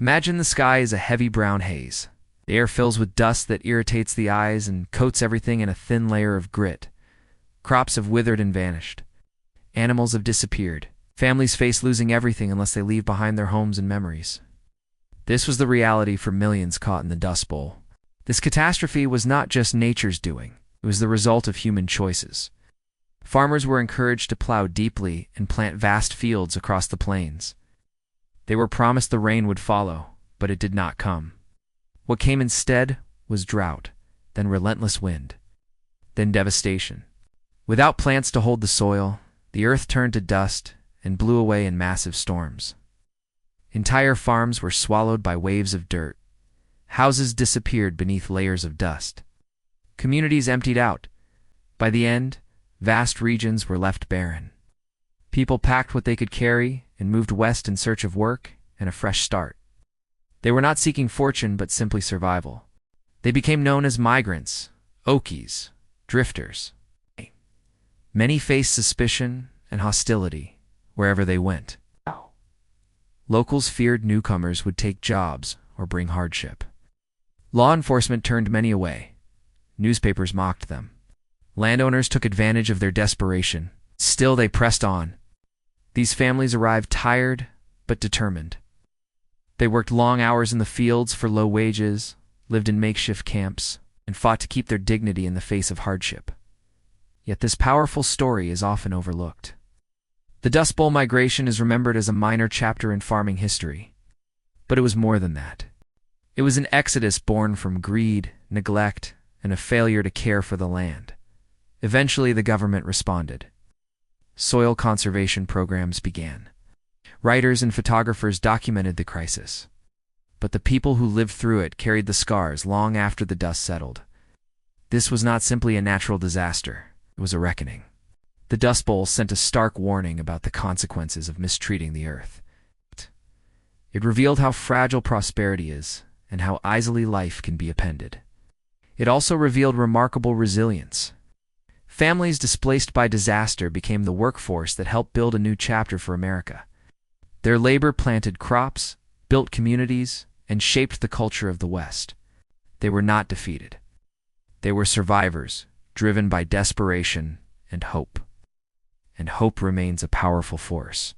Imagine the sky is a heavy brown haze. The air fills with dust that irritates the eyes and coats everything in a thin layer of grit. Crops have withered and vanished. Animals have disappeared. Families face losing everything unless they leave behind their homes and memories. This was the reality for millions caught in the Dust Bowl. This catastrophe was not just nature's doing. It was the result of human choices. Farmers were encouraged to plow deeply and plant vast fields across the plains. They were promised the rain would follow, but it did not come. What came instead was drought, then relentless wind, then devastation. Without plants to hold the soil, the earth turned to dust and blew away in massive storms. Entire farms were swallowed by waves of dirt. Houses disappeared beneath layers of dust. Communities emptied out. By the end, vast regions were left barren. People packed what they could carry and moved west in search of work and a fresh start. They were not seeking fortune but simply survival. They became known as migrants, Okies, drifters. Many faced suspicion and hostility wherever they went. Locals feared newcomers would take jobs or bring hardship. Law enforcement turned many away. Newspapers mocked them. Landowners took advantage of their desperation. Still, they pressed on. These families arrived tired but determined. They worked long hours in the fields for low wages, lived in makeshift camps, and fought to keep their dignity in the face of hardship. Yet this powerful story is often overlooked. The Dust Bowl migration is remembered as a minor chapter in farming history. But it was more than that. It was an exodus born from greed, neglect, and a failure to care for the land. Eventually, the government responded. Soil conservation programs began. Writers and photographers documented the crisis. But the people who lived through it carried the scars long after the dust settled. This was not simply a natural disaster. It was a reckoning. The Dust Bowl sent a stark warning about the consequences of mistreating the earth. It revealed how fragile prosperity is and how easily life can be upended. It also revealed remarkable resilience. Families displaced by disaster became the workforce that helped build a new chapter for America. Their labor planted crops, built communities, and shaped the culture of the West. They were not defeated. They were survivors, driven by desperation and hope. And hope remains a powerful force.